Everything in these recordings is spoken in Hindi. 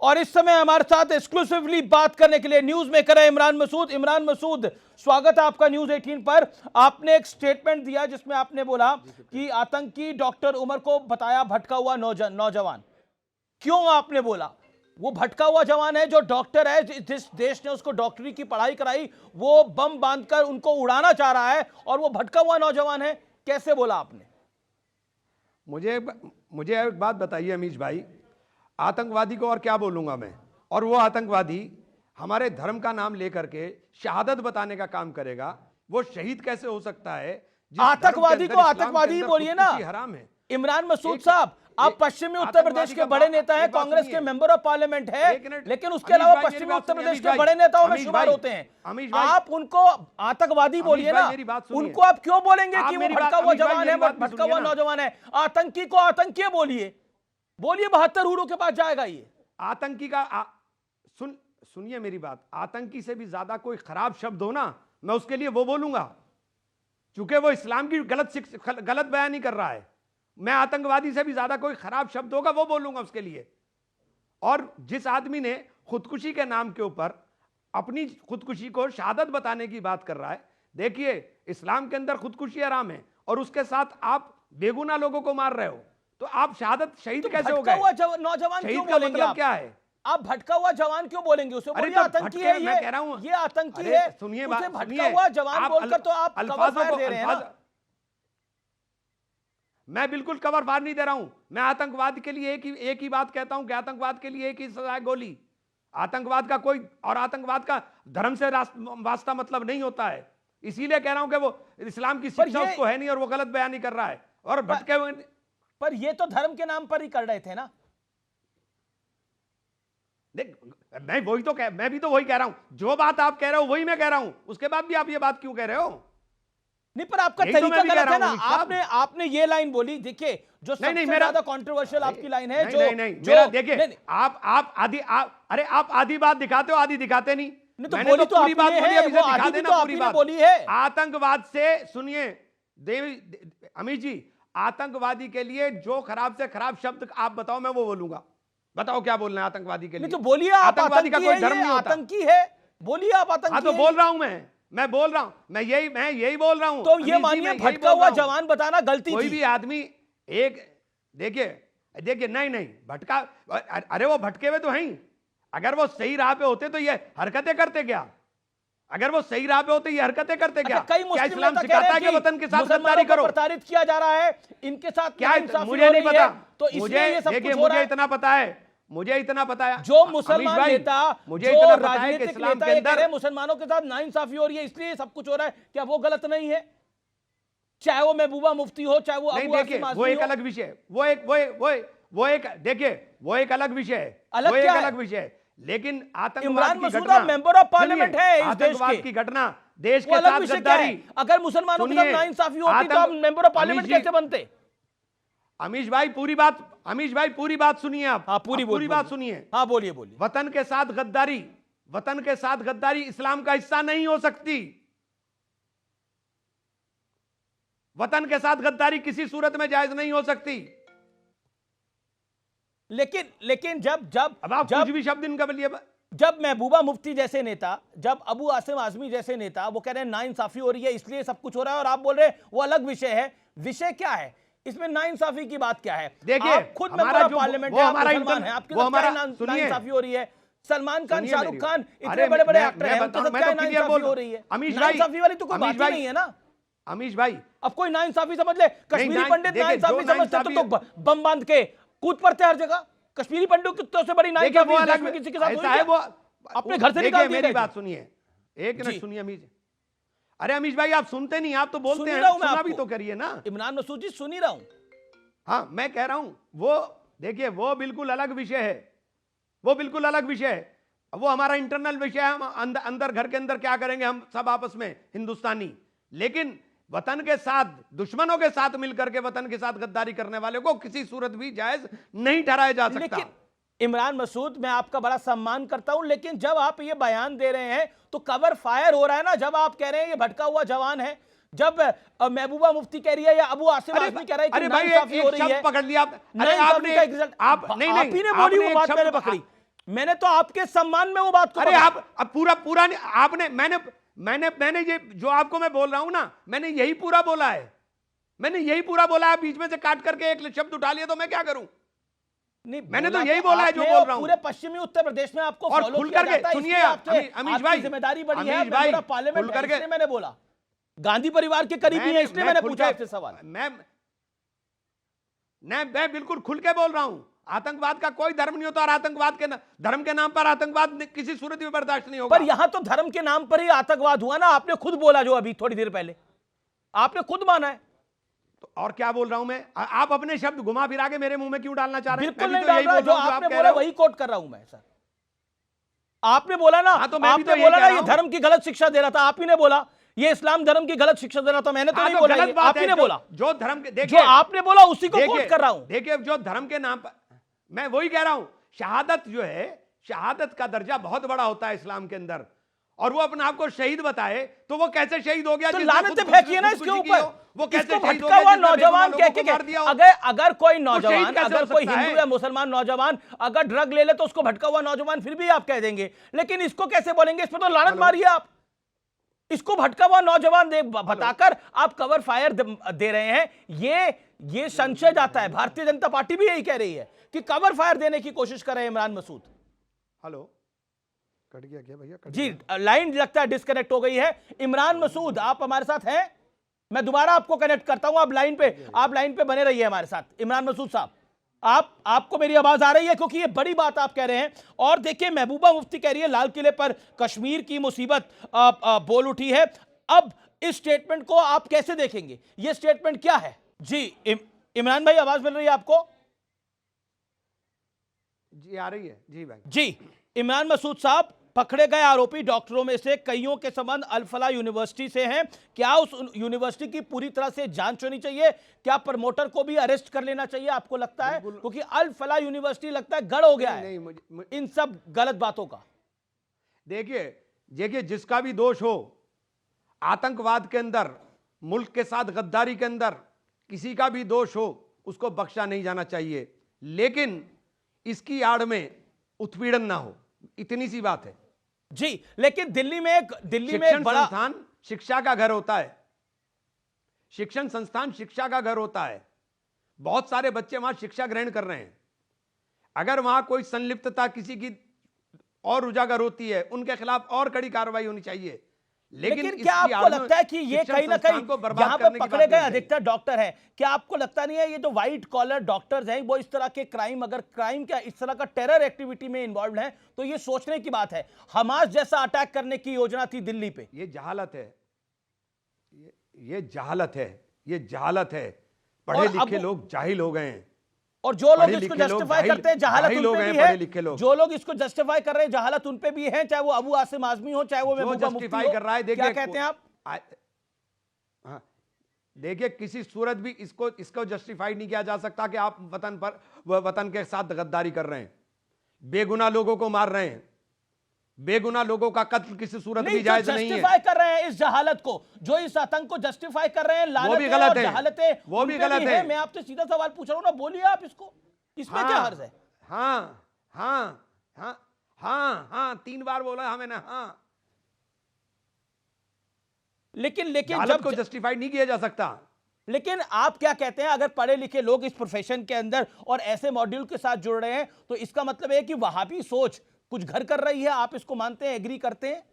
और इस समय हमारे साथ एक्सक्लूसिवली बात करने के लिए न्यूज मेकर है इमरान मसूद। इमरान मसूद, स्वागत है आपका न्यूज 18 पर। आपने एक स्टेटमेंट दिया जिसमें आपने बोला कि आतंकी डॉक्टर उमर को बताया भटका हुआ नौजवान। क्यों आपने बोला? वो भटका हुआ जवान है, जो डॉक्टर है, जिस देश ने उसको डॉक्टरी की पढ़ाई कराई, वो बम बांधकर उनको उड़ाना चाह रहा है और वो भटका हुआ नौजवान है। कैसे बोला आपने? मुझे एक बात बताइए अमीश भाई, आतंकवादी को और क्या बोलूंगा मैं? और वो आतंकवादी हमारे धर्म का नाम लेकर के शहादत बताने का काम करेगा, वो शहीद कैसे हो सकता है? आतंकवादी को आतंकवादी ही बोलिए ना। हराम है। इमरान मसूद साहब, आप पश्चिमी उत्तर प्रदेश के बड़े नेता हैं, कांग्रेस के मेंबर ऑफ पार्लियामेंट है, लेकिन उसके अलावा पश्चिमी उत्तर प्रदेश के बड़े नेताओं में शुमार होते हैं। आप उनको आतंकवादी बोलिए ना, उनको आप क्यों बोलेंगे कि वो भटका हुआ जवान है, भटका हुआ नौजवान है? आतंकी को आतंकी बोलिए, बोलिए 72 हूरों के पास जाएगा ये। आतंकी का सुनिए मेरी बात, आतंकी से भी ज्यादा कोई खराब शब्द हो ना, मैं उसके लिए वो बोलूंगा, क्योंकि वो इस्लाम की गलत बयान नहीं कर रहा है। मैं आतंकवादी से भी ज्यादा कोई खराब शब्द होगा वो बोलूंगा उसके लिए। और जिस आदमी ने खुदकुशी के नाम के ऊपर अपनी खुदकुशी को शहादत बताने की बात कर रहा है, देखिए इस्लाम के अंदर खुदकुशी हराम है और उसके साथ आप बेगुनाह लोगों को मार रहे हो, तो आप शहादत शहीद कैसे हो गए? नौजवान शहीद का मतलब क्या है? आप भटका हुआ जवान क्यों बोलेंगे उसे? बोलिए आतंकी है, मैं कह रहा हूं ये आतंकी है। सुनिए उसे भटका हुआ जवान बोलकर तो आप कवर फायर दे रहे हैं ना। मैं बिल्कुल कवर फायर नहीं दे रहा हूं। मैं आतंकवाद के लिए एक ही बात कहता हूं कि आतंकवाद के लिए एक ही सजा है, गोली। आतंकवाद का कोई और आतंकवाद का धर्म से वास्ता मतलब नहीं होता है। इसीलिए कह रहा हूं कि वो इस्लाम की शिक्षा उसको है नहीं और वो गलत बयानी कर रहा है और भटके हुए। पर ये तो धर्म के नाम पर ही कर रहे थे ना। देख, मैं भी तो वही कह रहा हूं, जो बात आप कह रहे हो वही मैं कह रहा हूं, उसके बाद भी आप ये बात क्यों कह रहे हो? नहीं, पर आपका तरीका गलत है ना। आपने ये लाइन बोली, देखिए जो सबसे ज्यादा कंट्रोवर्शियल आपकी लाइन है, जो देखिए आप आधी बात दिखाते हो, आधी दिखाते नहीं। तो बोली तो पूरी बात बोली, अभी दिखा देना पूरी बात बोली है। आतंकवाद से सुनिए अमीश जी, आतंकवादी के लिए जो खराब से खराब शब्द आप बताओ, मैं वो बोलूंगा। बताओ क्या बोलना है आतंकवादी के लिए? तो बोलिए, आतंकवादी का कोई धर्म नहीं होता। आतंकी है, बोलिए आप आतंकी। हाँ तो बोल रहा हूं मैं बोल रहा हूं, मैं यही बोल रहा हूं। तो ये मानिए भटका हुआ जवान बताना गलती थी। कोई भी आदमी एक देखिए नहीं भटका, अरे वो भटके हुए तो हैं। अगर वो सही राह पे होते तो ये हरकतें करते क्या? अगर वो सही राह पे होते ये हरकतें करते क्या? कई क्या इस्लाम सिखाता है कि वतन के साथ गद्दारी करो? प्रताड़ित किया जा रहा है, इनके साथ क्या? मुझे नहीं पता। तो देखिए मुझे इतना पता है, जो मुसलमान नेता, मुझे इतना पता है कि इस्लाम के अंदर मुसलमानों के साथ नाइंसाफी हो रही है, इसलिए सब कुछ हो रहा है। क्या वो गलत नहीं है? चाहे वो महबूबा मुफ्ती हो, चाहे वो अबू आसिम आज़मी हो। वो एक अलग विषय है, वो एक अलग विषय है। लेकिन Imran Masood member of parliament है इस देश की घटना, देश के साथ गद्दारी। अगर मुसलमानों के साथ नाइंसाफी होती तो आप मेंबर ऑफ पार्लियामेंट कैसे बनते? अमीश भाई पूरी बात सुनिए आप। हाँ, पूरी बात सुनिए। हाँ बोलिए। वतन के साथ गद्दारी इस्लाम का हिस्सा नहीं हो सकती। वतन के साथ गद्दारी किसी सूरत में जायज नहीं हो सकती। लेकिन जब कुछ भी शब्द इनका बोलिए, जब महबूबा मुफ्ती जैसे नेता, जब अबू आसिम आज़मी जैसे नेता वो कह रहे हैं नाइंसाफी हो रही है इसलिए सब कुछ हो रहा है, और आप बोल रहे हैं वो अलग विषय है। विषय क्या है इसमें? नाइंसाफी की बात क्या है? देखिए आप खुद मेंबर ऑफ पार्लियामेंट है, मुसलमान है, आपके साथ क्या नाइंसाफी हो रही है? सलमान खान, शाहरुख खान, इतने बड़े बड़े एक्टर हैं, उनके साथ क्या नाइंसाफी हो रही है? नाइंसाफी वाली तो कोई बात ही नहीं है ना अमीश भाई। अब कोई नाइंसाफी समझ ले, कश्मीरी पंडित नाइंसाफी समझते तो बम बांध के कूद पड़ते हर जगह। कश्मीरी पंडित तो से बड़ी नाइंसाफी में किसी के साथ हुई है? अपने घर से निकाल दिए। मेरी बात सुनिए, एक मिनट सुनिए अमीश। अरे अमीश भाई आप सुनते नहीं, आप तो बोलते हैं, सुना भी तो करिए ना। इमरान मसूद जी सुन ही रहा हूं। हाँ मैं कह रहा हूं, वो देखिए वो बिल्कुल अलग विषय है, वो हमारा इंटरनल विषय है। हम अंदर घर के अंदर क्या करेंगे हम सब आपस में हिंदुस्तानी। लेकिन वतन के साथ, दुश्मनों के साथ मिलकर के वतन के साथ गद्दारी करने वाले को किसी सूरत भी जायज नहीं ठहराया जा सकता। इमरान मसूद, मैं आपका बड़ा सम्मान करता हूं, लेकिन जब आप ये बयान दे रहे हैं तो कवर फायर हो रहा है ना। जब आप कह रहे हैं ये भटका हुआ जवान है, जब महबूबा मुफ्ती कह रही है या अबू आसिम आज़मी कह रहा है कि नाइंसाफी हो रही है, पकड़ लिया आपने बोली वो बात मैंने पकड़ी। मैंने तो आपके सम्मान में वो बात को अरे पकड़ा। आप अब पूरा आपने मैंने ये जो आपको मैं बोल रहा हूं ना, मैंने यही पूरा बोला है, मैंने यही पूरा बोला है। बीच में से काट करके एक शब्द उठा लिया तो मैं क्या करूं? नहीं, मैंने तो बोला यही बोला है जो आपने, बोल रहा हूं। पूरे पश्चिमी उत्तर प्रदेश में आपको और फॉलो खुल किया करके जाता है, सुनिए इसलिए आपसे अमीश आपकी भाई, जिम्मेदारी बड़ी है। अमीश भाई, पार्लियामेंट खुल है, करके इसलिए मैंने बोला गांधी परिवार के करीबी है, इसलिए मैंने खुल पूछा के- आपसे सवाल। मैं बिल्कुल खुल के बोल रहा हूं। आतंकवाद का कोई धर्म नहीं होता, और आतंकवाद के धर्म के नाम पर आतंकवाद किसी सूरत में बर्दाश्त नहीं होगा। पर यहां तो धर्म के नाम पर ही आतंकवाद हुआ ना, आपने खुद बोला, जो अभी थोड़ी देर पहले आपने खुद माना है। तो और क्या बोल रहा हूं मैं? आप अपने शब्द घुमा फिरा के मेरे मुंह में क्यों डालना चाह रहे हैं? बिल्कुल मैं नहीं भी तो डाल यही रहा, बोल जो रहा हूं जो आप आपने कह बोला रहे हो। वही कोट कर रहा हूं मैं सर। आपने बोला ना, हाँ, तो मैं भी आपने तो यही बोला कह ना रहा ये हूं। धर्म की गलत शिक्षा दे रहा था, आप ही ने बोला ये इस्लाम धर्म की गलत शिक्षा दे रहा था, मैंने तो हाँ, नहीं तो बोला, गलत ये बात आप ही है। ने बोला। जो धर्म के जो देखिए, आपने बोला उसी को देखिए, कोट कर रहा हूं। देखिए जो धर्म के नाम पर, मैं वही कह रहा हूं, शहादत जो है, शहादत का दर्जा बहुत बड़ा होता है इस्लाम के अंदर, और वो अपने आप को शहीद बताए तो वो कैसे शहीद हो गया? तो जिसने लानतें खुद- फेंकिए ना खुदकुशी इसके की ऊपर। हो, वो कैसे इसको शहीद हो भटका गया हुआ जिसने नौजवान बेगुनाह कह लोगों के को मार दिया हो? अगर कोई नौजवान, कैसे अगर हो कोई सकता हिंदू है? या मुसलमान नौजवान अगर ड्रग ले ले तो उसको भटका हुआ नौजवान फिर भी आप कह देंगे, लेकिन इसको कैसे बोलेंगे? इस पर तो लानत मारिए आप। इसको भटका हुआ नौजवान बताकर आप कवर फायर दे रहे हैं। ये संशय जाता है, भारतीय जनता पार्टी भी यही कह रही है कि कवर फायर देने की कोशिश कर रहे हैं इमरान मसूद। हेलो, कट गया क्या भैया? जी, लाइन लगता है डिस्कनेक्ट हो गई है। इमरान मसूद आप हमारे साथ हैं? मैं दोबारा आपको कनेक्ट करता हूं, आप लाइन पे बने रहिए हमारे साथ। इमरान मसूद साहब, आपको मेरी आवाज आ रही है? क्योंकि ये बड़ी बात आप कह रहे हैं। और देखिए, महबूबा मुफ्ती कह रही है लाल किले पर कश्मीर की मुसीबत बोल उठी है। अब इस स्टेटमेंट को आप कैसे देखेंगे? ये स्टेटमेंट क्या है? जी इमरान भाई, आवाज मिल रही है आपको? जी आ रही है जी भाई। जी, इमरान मसूद साहब, पकड़े गए आरोपी डॉक्टरों में से कईयों के संबंध अल फलाह यूनिवर्सिटी से हैं। क्या उस यूनिवर्सिटी की पूरी तरह से जांच होनी चाहिए? क्या प्रमोटर को भी अरेस्ट कर लेना चाहिए, आपको लगता है? क्योंकि अल फलाह यूनिवर्सिटी लगता है गढ़ हो गया है इन सब गलत बातों का। देखिए जिसका भी दोष हो, आतंकवाद के अंदर, मुल्क के साथ गद्दारी के अंदर किसी का भी दोष हो, उसको बख्शा नहीं जाना चाहिए, लेकिन इसकी आड़ में उत्पीड़न ना हो, इतनी सी बात है जी। लेकिन दिल्ली में एक शिक्षण बड़ा संस्थान शिक्षा का घर होता है। शिक्षण संस्थान शिक्षा का घर होता है। बहुत सारे बच्चे वहां शिक्षा ग्रहण कर रहे हैं। अगर वहां कोई संलिप्तता किसी की और उजागर होती है, उनके खिलाफ और कड़ी कार्रवाई होनी चाहिए। लेकिन क्या आपको लगता है कि ये कहीं ना कहीं यहाँ पे पकड़े गए अधिकतर डॉक्टर हैं, क्या आपको लगता नहीं है ये जो व्हाइट कॉलर डॉक्टर्स हैं वो इस तरह के क्राइम, अगर क्राइम क्या इस तरह का टेरर एक्टिविटी में इन्वॉल्व हैं, तो ये सोचने की बात है। हमास जैसा अटैक करने की योजना थी दिल्ली पे। ये जहालत है, ये जहालत है, ये जहालत है। पढ़े लिखे लोग जाहिल हो गए हैं, और जो लोग इसको जस्टिफाई करते हैं जहालत उन पे भी है। जो लोग इसको जस्टिफाई कर रहे हैं जहालत उन पे भी है, चाहे वो अबू आसिम आजमी हो, चाहे वो महबूबा मुफ्ती हो। कर रहा है, क्या कहते हैं आप? हाँ, देखिए किसी सूरत भी इसको जस्टिफाई नहीं किया जा सकता कि आप वतन के साथ गद्दारी कर रहे हैं, बेगुनाह लोगों को मार रहे हैं। बेगुनाह लोगों का कत्ल किसी सूरत में जायज नहीं है। जस्टिफाई कर रहे हैं इस जहालत को, जो इस आतंक को जस्टिफाई कर रहे हैं, वो भी गलत है, जहालतें वो भी गलत है। मैं आपसे सीधा सवाल पूछ रहा हूं ना, बोलिए आप इसको, इसमें क्या हर्ज है? हाँ हाँ हाँ हाँ हाँ 3 बार बोला हमें ना। हाँ, लेकिन जब को जस्टिफाई नहीं किया जा सकता। लेकिन आप क्या कहते हैं, अगर पढ़े लिखे लोग इस प्रोफेशन के अंदर और ऐसे मॉड्यूल के साथ जुड़ रहे हैं, तो इसका मतलब है कि वहाबी सोच कुछ घर कर रही है? आप इसको मानते हैं, एग्री करते हैं?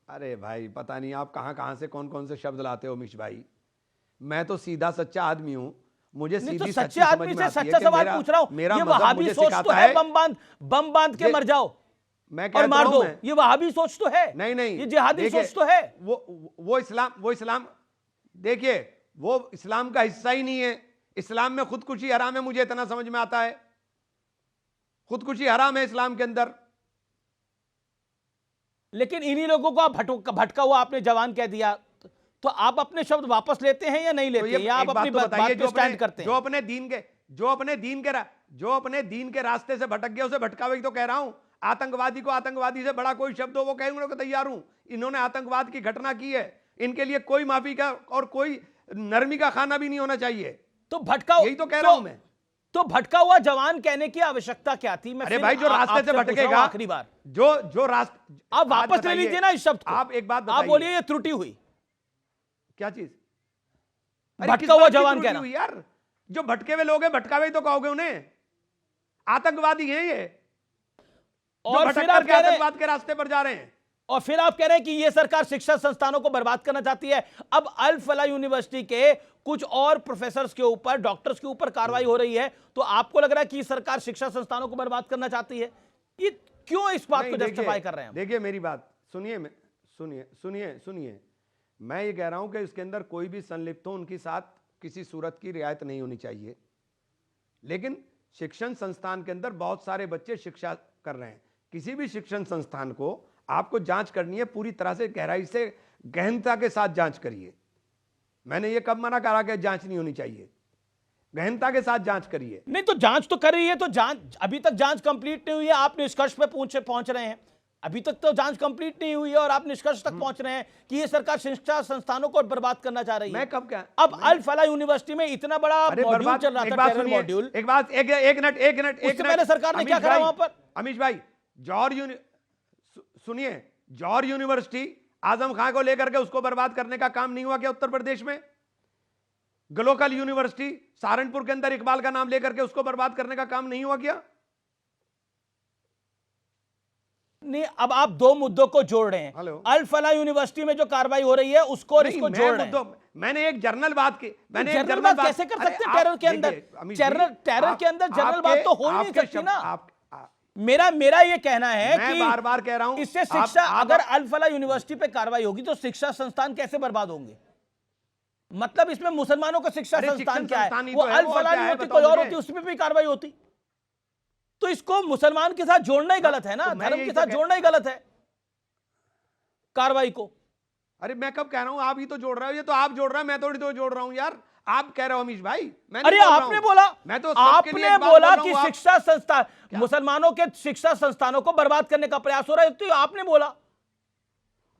अरे भाई, पता नहीं आप कहां कहां से कौन कौन से शब्द लाते हो मिश भाई। मैं तो सीधा सच्चा आदमी हूं, मुझे सीधी तो सच्ची सच्चे आदमी से सच्चा सवाल पूछ रहा हूं। ये वहाबी सोच तो है, बम बांध के मर जाओ मैं और मार दो, ये वहाबी सोच तो है। नहीं, ये जिहादी सोच तो है। वो इस्लाम देखिए, वो इस्लाम का हिस्सा ही नहीं है। इस्लाम में खुदकुशी हराम है, मुझे इतना समझ में आता है। खुदकुशी हराम है इस्लाम के अंदर। लेकिन इन्हीं लोगों को आप भटका हुआ आपने जवान कह दिया, तो आप अपने शब्द वापस लेते हैं या नहीं लेते? तो या आप अपनी बात पे स्टैंड करते हैं? जो अपने दीन के रास्ते से भटक गया उसे भटका, वही तो कह रहा हूं। आतंकवादी को आतंकवादी से बड़ा कोई शब्द हो वो कहने को तैयार हूं। इन्होंने आतंकवाद की घटना की है, इनके लिए कोई माफी का और कोई नरमी का खाना भी नहीं होना चाहिए। तो भटका, यही तो कह रहा हूं मैं। तो भटका हुआ जवान कहने की आवश्यकता क्या थी? मैं अरे फिर भाई, जो रास्ते आपसे से पूछ रहा हूं भटकेगा, आखिरी बार, जो रास्ते, आप वापस ले लीजिए ना इस शब्द को। आप एक बात आप बताइए, बोलिए ये त्रुटि हुई, क्या चीज? भटका हुआ जवान त्रुटि कहना। हुई यार? जो भटके हुए लोग हैं, भटकावे ही तो कहोगे उन्हें, आतंकवादी हैं ये, जो और भटक फिर आप करके कह रहे आतंकवाद के रास्ते पर जा रहे हैं। और फिर आप कह रहे हैं कि ये सरकार शिक्षा संस्थानों को बर्बाद करना चाहती है। अब अल फलाह यूनिवर्सिटी के कुछ और प्रोफेसर्स के ऊपर, डॉक्टर्स के ऊपर कार्रवाई हो रही है, तो आपको लग रहा है कि सरकार शिक्षा संस्थानों को बर्बाद करना चाहती है? ये क्यों इस बात को जस्टिफाई कर रहे हैं? देखिए मेरी बात सुनिए, सुनिए, मैं ये कह रहा हूं कि इसके अंदर कोई भी संलिप्त हो, उनके साथ किसी सूरत की रियायत नहीं होनी चाहिए। लेकिन शिक्षण संस्थान के अंदर बहुत सारे बच्चे शिक्षा कर रहे हैं। किसी भी शिक्षण संस्थान को आपको जांच करनी है, पूरी तरह से गहराई से, गहनता के साथ जांच करिए। मैंने ये कब मना करा कि जांच नहीं होनी चाहिए? गहनता के साथ जांच करिए। नहीं तो जांच तो कर रही है, तो जांच, अभी तक जांच कंप्लीट नहीं हुई है, आप निष्कर्ष पे पहुंच रहे हैं। अभी तक तो जांच कंप्लीट नहीं हुई है और आप निष्कर्ष तक पहुंच रहे हैं कि ये सरकार शिक्षा संस्थानों को बर्बाद करना चाह रही है। मैं कब क्या, अब अल फलाह यूनिवर्सिटी में इतना बड़ा मॉड्यूल चल रहा था, टेरर मॉड्यूल। एक मिनट, उससे पहले सरकार ने क्या करा वहां पर? अमीश भाई, सुनिए, जौहर यूनिवर्सिटी आजम खां को लेकर के उसको बर्बाद करने का काम नहीं हुआ क्या उत्तर प्रदेश में? ग्लोकल यूनिवर्सिटी सहारनपुर के अंदर इकबाल का नाम लेकर के उसको बर्बाद करने का काम नहीं हुआ क्या? नहीं, अब आप दो मुद्दों को जोड़ रहे हैं। अल फलाह यूनिवर्सिटी में जो कार्रवाई हो रही है उसको और इसको जोड़ रहे हैं। मैंने एक जर्नल बात की, मैंने एक जनरल जर्नल बात कैसे कर सकते हैं टेरर के अंदर? टेरर के अंदर जनरल बात तो हो ही नहीं सकती ना। मेरा ये कहना है मैं कि बार बार कह रहा हूं, इससे शिक्षा, अगर अल फलाह यूनिवर्सिटी पे कार्रवाई होगी तो शिक्षा संस्थान कैसे बर्बाद होंगे? मतलब इसमें मुसलमानों का शिक्षा संस्थान क्या है? वो अल फलाह यूनिवर्सिटी कोई और होती, उसमें भी कार्रवाई होती। तो इसको मुसलमान के साथ जोड़ना ही गलत है ना, धर्म के साथ जोड़ना ही गलत है कार्रवाई को। अरे मैं कब कह रहा हूं, आप ही तो जोड़ रहे हो, ये तो आप जोड़ रहे हो, मैं थोड़ी तो जोड़ रहा हूं यार। आप कह रहे हो अमीश भाई, अरे आपने बोला, मैं तो आपने बोला कि शिक्षा संस्थान, मुसलमानों के शिक्षा संस्थानों को बर्बाद करने का प्रयास हो रहा है, तो आपने बोला।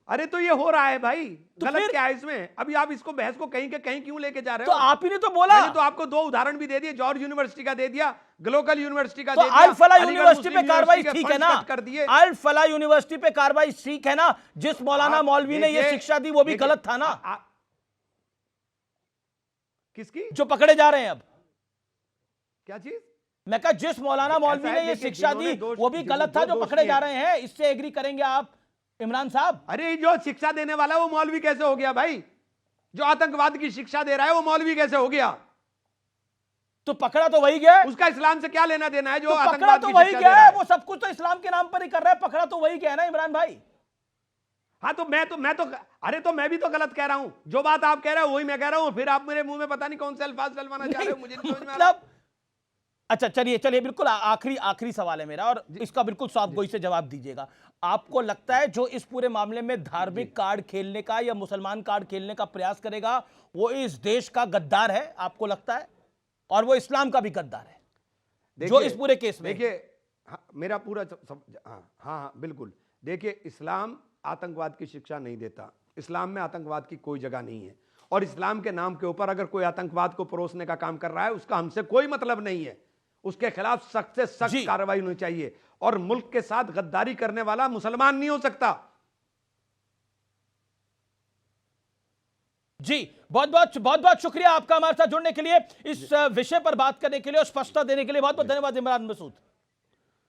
अरे तो ये हो रहा है भाई, तो गलत क्या है इसमें? अभी आप इसको बहस को कहीं के कहीं क्यों लेके जा रहे तो हो? आप ही ने तो बोला। मैंने तो आपको दो उदाहरण भी दे दिए, जॉर्ज यूनिवर्सिटी का दे दिया, ग्लोकल यूनिवर्सिटी का तो दे दिया। अल फलाह यूनिवर्सिटी पे कार्रवाई ठीक है ना? कर दिए। अल फलाह यूनिवर्सिटी पे कार्रवाई ठीक है ना? जिस मौलाना मौलवी ने ये शिक्षा दी वो भी गलत था ना? किसकी? जो पकड़े जा रहे हैं अब। क्या चीज? मैं कहा जिस मौलाना मौलवी ने ये शिक्षा दी वो भी गलत था, जो पकड़े जा रहे हैं। इससे एग्री करेंगे आप इमरान साहब? अरे जो शिक्षा देने वाला वो मौलवी कैसे हो गया भाई? जो आतंकवाद की शिक्षा दे रहा है वो मौलवी कैसे हो गया? तो पकड़ा तो वही गया, उसका इस्लाम से क्या लेना देना है? जो तो पकड़ा आतंकवाद तो की वही शिक्षा गया दे रहा है, है। वो सब कुछ तो इस्लाम के नाम पर ही कर रहा है, पकड़ा तो वही गया ना इमरान भाई। हाँ तो मैं तो अरे तो मैं भी तो गलत कह रहा हूं, जो बात आप कह रहे हो वही मैं कह रहा हूं, फिर आप मेरे मुंह में पता नहीं कौन से अल्फाज डलवाना चाह रहे हो, मुझे नहीं समझ में आ रहा। मतलब अच्छा चलिए बिल्कुल आखिरी सवाल है मेरा, और इसका बिल्कुल साफ गोई से जवाब दीजिएगा। आपको लगता है जो इस पूरे मामले में धार्मिक कार्ड खेलने का या मुसलमान कार्ड खेलने का प्रयास करेगा वो इस देश का गद्दार है, आपको लगता है? और वो इस्लाम का भी गद्दार है जो इस पूरे केस में? देखिए मेरा पूरा हाँ बिल्कुल। देखिए इस्लाम आतंकवाद की शिक्षा नहीं देता, इस्लाम में आतंकवाद की कोई जगह नहीं है, और इस्लाम के नाम के ऊपर अगर कोई आतंकवाद को परोसने का काम कर रहा है उसका हमसे कोई मतलब नहीं है, उसके खिलाफ सख्त से सख्त कार्रवाई होनी चाहिए। और मुल्क के साथ गद्दारी करने वाला मुसलमान नहीं हो सकता। जी बहुत बहुत शुक्रिया आपका हमारे साथ जुड़ने के लिए, इस विषय पर बात करने के लिए और स्पष्टता देने के लिए बहुत बहुत धन्यवाद इमरान मसूद।